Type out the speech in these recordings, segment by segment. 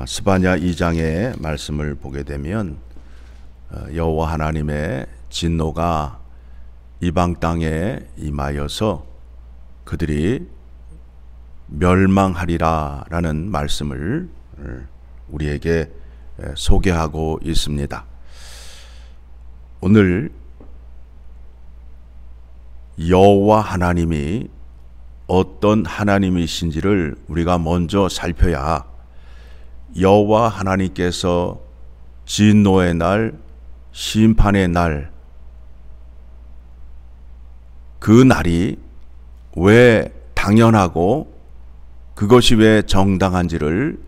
스바냐 2장의 말씀을 보게 되면 여호와 하나님의 진노가 이방 땅에 임하여서 그들이 멸망하리라 라는 말씀을 우리에게 소개하고 있습니다. 오늘 여호와 하나님이 어떤 하나님이신지를 우리가 먼저 살펴야 여호와 하나님께서 진노의 날, 심판의 날, 그 날이 왜 당연하고 그것이 왜 정당한지를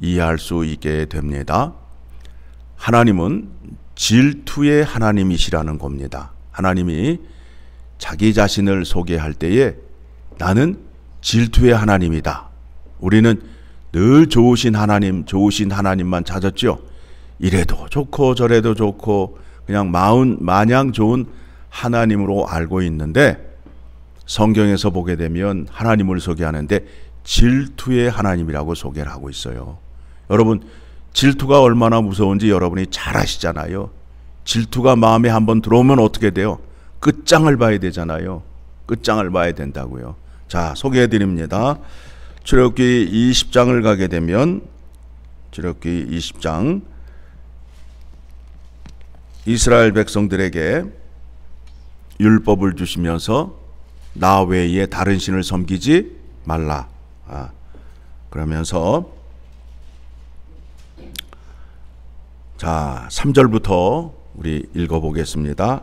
이해할 수 있게 됩니다. 하나님은 질투의 하나님이시라는 겁니다. 하나님이 자기 자신을 소개할 때에 나는 질투의 하나님이다. 우리는 늘 좋으신 하나님만 찾았죠. 이래도 좋고 저래도 좋고 그냥 마냥 좋은 하나님으로 알고 있는데 성경에서 보게 되면 하나님을 소개하는데 질투의 하나님이라고 소개를 하고 있어요. 여러분, 질투가 얼마나 무서운지 여러분이 잘 아시잖아요. 질투가 마음에 한번 들어오면 어떻게 돼요? 끝장을 봐야 되잖아요. 끝장을 봐야 된다고요. 자, 소개해 드립니다. 출애굽기 20장을 가게 되면 출애굽기 20장, 이스라엘 백성들에게 율법을 주시면서 나 외에 다른 신을 섬기지 말라. 그러면서 자, 3절부터 우리 읽어보겠습니다.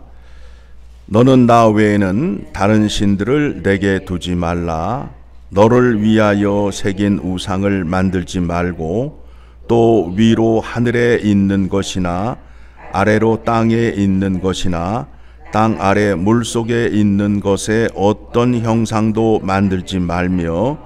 너는 나 외에는 다른 신들을 내게 두지 말라. 너를 위하여 새긴 우상을 만들지 말고 또 위로 하늘에 있는 것이나 아래로 땅에 있는 것이나 땅 아래 물속에 있는 것에 어떤 형상도 만들지 말며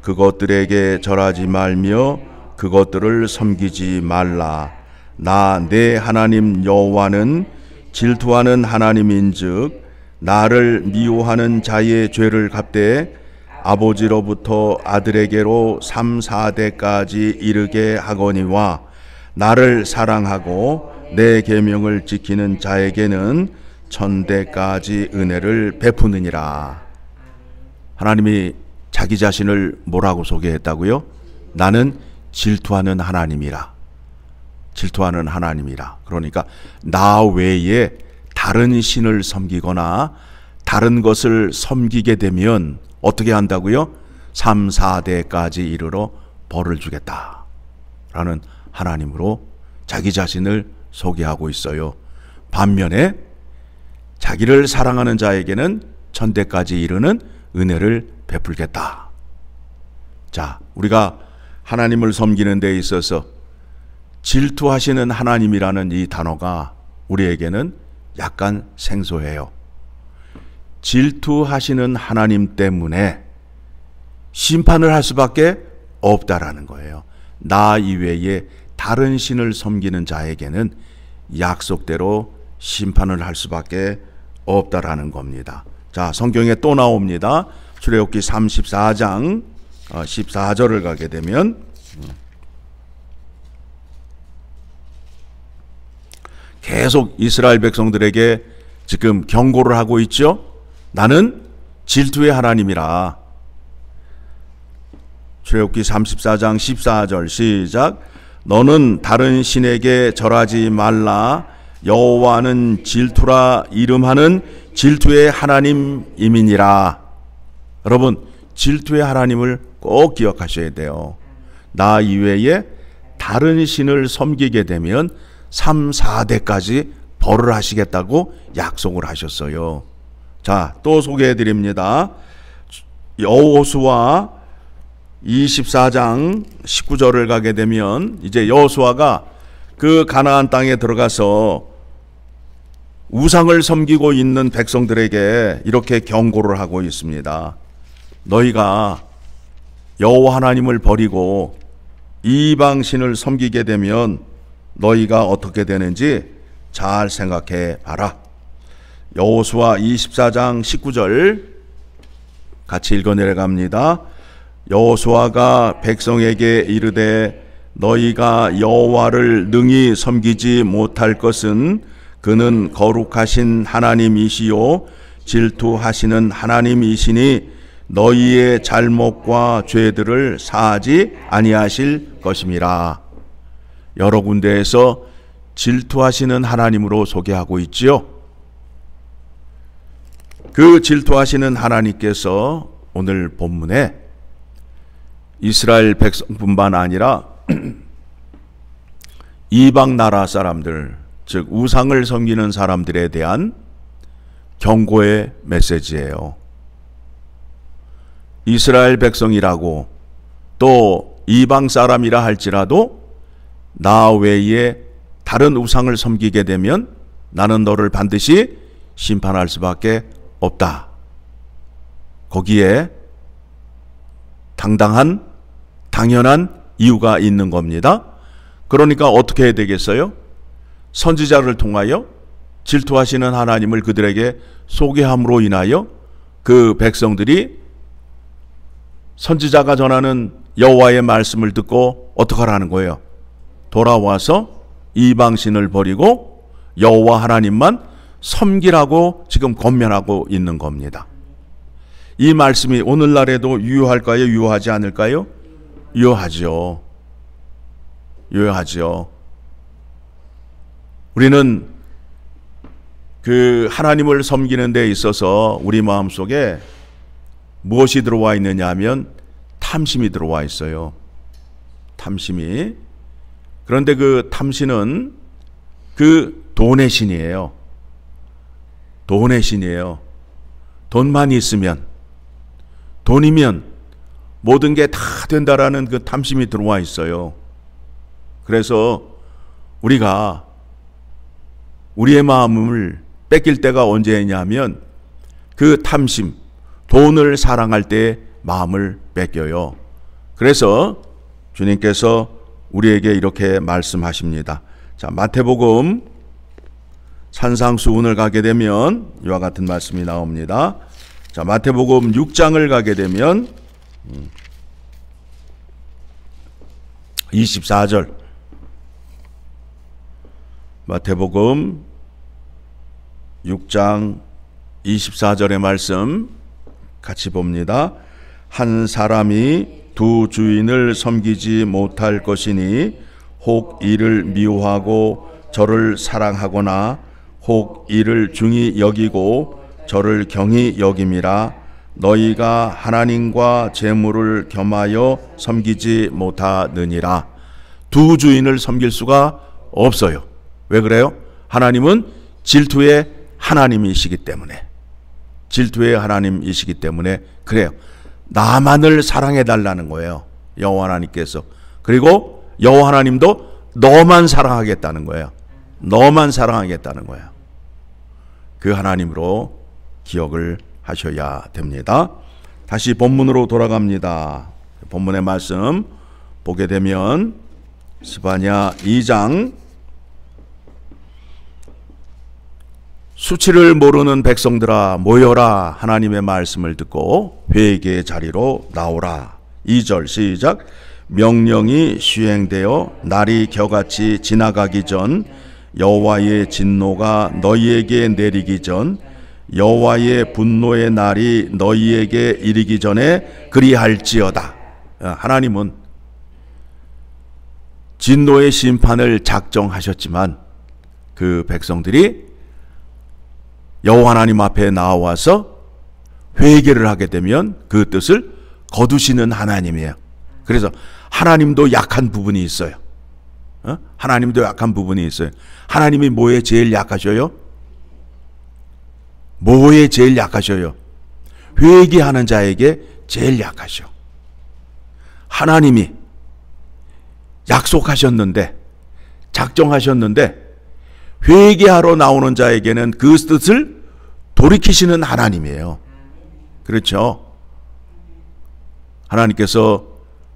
그것들에게 절하지 말며 그것들을 섬기지 말라. 나 내 하나님 여호와는 질투하는 하나님인즉 나를 미워하는 자의 죄를 갚되 아버지로부터 아들에게로 3, 4대까지 이르게 하거니와 나를 사랑하고 내 계명을 지키는 자에게는 1000대까지 은혜를 베푸느니라. 하나님이 자기 자신을 뭐라고 소개했다고요? 나는 질투하는 하나님이라. 질투하는 하나님이라. 그러니까 나 외에 다른 신을 섬기거나 다른 것을 섬기게 되면 어떻게 한다고요? 3, 4대까지 이르러 벌을 주겠다 라는 하나님으로 자기 자신을 소개하고 있어요. 반면에 자기를 사랑하는 자에게는 1000대까지 이르는 은혜를 베풀겠다. 자, 우리가 하나님을 섬기는 데 있어서 질투하시는 하나님이라는 이 단어가 우리에게는 약간 생소해요. 질투하시는 하나님 때문에 심판을 할 수밖에 없다라는 거예요. 나 이외에 다른 신을 섬기는 자에게는 약속대로 심판을 할 수밖에 없다라는 겁니다. 자, 성경에 또 나옵니다. 출애굽기 34장 14절을 가게 되면 계속 이스라엘 백성들에게 지금 경고를 하고 있죠. 나는 질투의 하나님이라. 출애굽기 34장 14절 시작. 너는 다른 신에게 절하지 말라. 여호와는 질투라 이름하는 질투의 하나님이니라. 여러분, 질투의 하나님을 꼭 기억하셔야 돼요. 나 이외에 다른 신을 섬기게 되면 3, 4대까지 벌을 하시겠다고 약속을 하셨어요. 자, 또 소개해 드립니다. 여호수아 24장 19절을 가게 되면 이제 여호수아가 그 가나안 땅에 들어가서 우상을 섬기고 있는 백성들에게 이렇게 경고를 하고 있습니다. 너희가 여호와 하나님을 버리고 이방신을 섬기게 되면 너희가 어떻게 되는지 잘 생각해 봐라. 여호수아 24장 19절 같이 읽어 내려갑니다. 여호수아가 백성에게 이르되 너희가 여호와를 능히 섬기지 못할 것은 그는 거룩하신 하나님이시요 질투하시는 하나님이시니 너희의 잘못과 죄들을 사하지 아니하실 것임이라. 여러 군데에서 질투하시는 하나님으로 소개하고 있지요. 그 질투하시는 하나님께서 오늘 본문에 이스라엘 백성뿐만 아니라 이방 나라 사람들, 즉 우상을 섬기는 사람들에 대한 경고의 메시지예요. 이스라엘 백성이라고 또 이방 사람이라 할지라도 나 외에 다른 우상을 섬기게 되면 나는 너를 반드시 심판할 수밖에 없다. 거기에 당연한 이유가 있는 겁니다. 그러니까 어떻게 해야 되겠어요? 선지자를 통하여 질투하시는 하나님을 그들에게 소개함으로 인하여 그 백성들이 선지자가 전하는 여호와의 말씀을 듣고 어떻게 하라는 거예요? 돌아와서 이방신을 버리고 여호와 하나님만 섬기라고 지금 권면하고 있는 겁니다. 이 말씀이 오늘날에도 유효할까요? 유효하지 않을까요? 유효하죠. 유효하죠. 우리는 그 하나님을 섬기는 데 있어서 우리 마음속에 무엇이 들어와 있느냐 하면 탐심이 들어와 있어요. 탐심이. 그런데 그 탐심은 그 돈의 신이에요. 돈의 신이에요. 돈만 있으면, 돈이면 모든 게 다 된다라는 그 탐심이 들어와 있어요. 그래서 우리가 우리의 마음을 뺏길 때가 언제냐면 그 탐심, 돈을 사랑할 때 마음을 뺏겨요. 그래서 주님께서 우리에게 이렇게 말씀하십니다. 자, 마태복음 산상수훈을 가게 되면 이와 같은 말씀이 나옵니다. 자, 마태복음 6장을 가게 되면 24절, 마태복음 6장 24절의 말씀 같이 봅니다. 한 사람이 두 주인을 섬기지 못할 것이니 혹 이를 미워하고 저를 사랑하거나 혹 이를 중히 여기고 저를 경히 여김이라. 너희가 하나님과 재물을 겸하여 섬기지 못하느니라. 두 주인을 섬길 수가 없어요. 왜 그래요? 하나님은 질투의 하나님이시기 때문에. 질투의 하나님이시기 때문에 그래요. 나만을 사랑해 달라는 거예요. 여호와 하나님께서. 그리고 여호와 하나님도 너만 사랑하겠다는 거예요. 너만 사랑하겠다는 거예요. 그 하나님으로 기억을 하셔야 됩니다. 다시 본문으로 돌아갑니다. 본문의 말씀 보게 되면 스바냐 2장, 수치를 모르는 백성들아 모여라. 하나님의 말씀을 듣고 회개의 자리로 나오라. 2절 시작. 명령이 시행되어 날이 겨같이 지나가기 전, 여호와의 진노가 너희에게 내리기 전, 여호와의 분노의 날이 너희에게 이르기 전에 그리할지어다. 하나님은 진노의 심판을 작정하셨지만 그 백성들이 여호와 하나님 앞에 나와서 회개를 하게 되면 그 뜻을 거두시는 하나님이에요. 그래서 하나님도 약한 부분이 있어요. 하나님도 약한 부분이 있어요. 하나님이 뭐에 제일 약하셔요? 뭐에 제일 약하셔요? 회개하는 자에게 제일 약하셔. 하나님이 약속하셨는데, 작정하셨는데 회개하러 나오는 자에게는 그 뜻을 돌이키시는 하나님이에요. 그렇죠? 하나님께서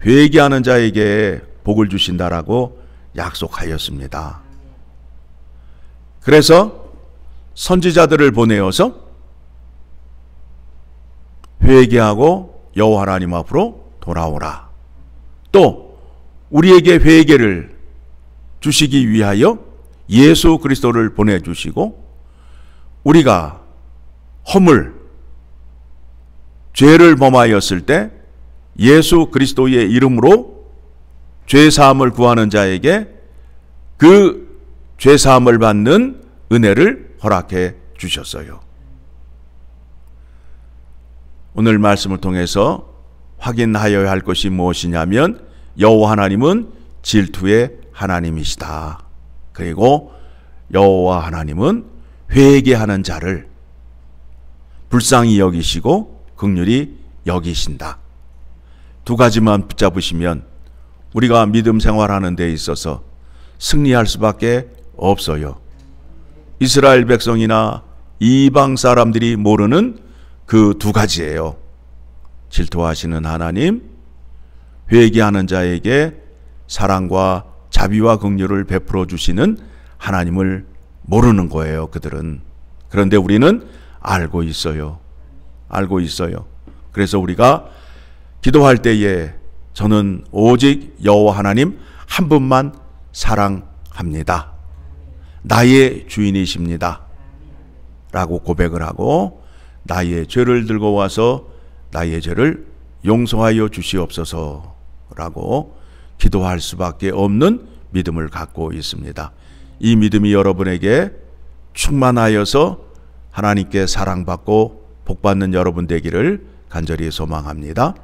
회개하는 자에게 복을 주신다라고 약속하였습니다. 그래서 선지자들을 보내어서 회개하고 여호와 하나님 앞으로 돌아오라. 또 우리에게 회개를 주시기 위하여 예수 그리스도를 보내주시고, 우리가 허물, 죄를 범하였을 때 예수 그리스도의 이름으로 죄사함을 구하는 자에게 그 죄사함을 받는 은혜를 허락해 주셨어요. 오늘 말씀을 통해서 확인하여야 할 것이 무엇이냐면, 여호와 하나님은 질투의 하나님이시다. 그리고 여호와 하나님은 회개하는 자를 불쌍히 여기시고 긍휼히 여기신다. 두 가지만 붙잡으시면 우리가 믿음 생활하는 데 있어서 승리할 수밖에 없어요. 이스라엘 백성이나 이방 사람들이 모르는 그 두 가지예요. 질투하시는 하나님, 회개하는 자에게 사랑과 자비와 긍휼을 베풀어 주시는 하나님을 모르는 거예요, 그들은. 그런데 우리는 알고 있어요. 알고 있어요. 그래서 우리가 기도할 때에 저는 오직 여호와 하나님 한 분만 사랑합니다. 나의 주인이십니다. 라고 고백을 하고, 나의 죄를 들고 와서 나의 죄를 용서하여 주시옵소서 라고 기도할 수밖에 없는 믿음을 갖고 있습니다. 이 믿음이 여러분에게 충만하여서 하나님께 사랑받고 복받는 여러분 되기를 간절히 소망합니다.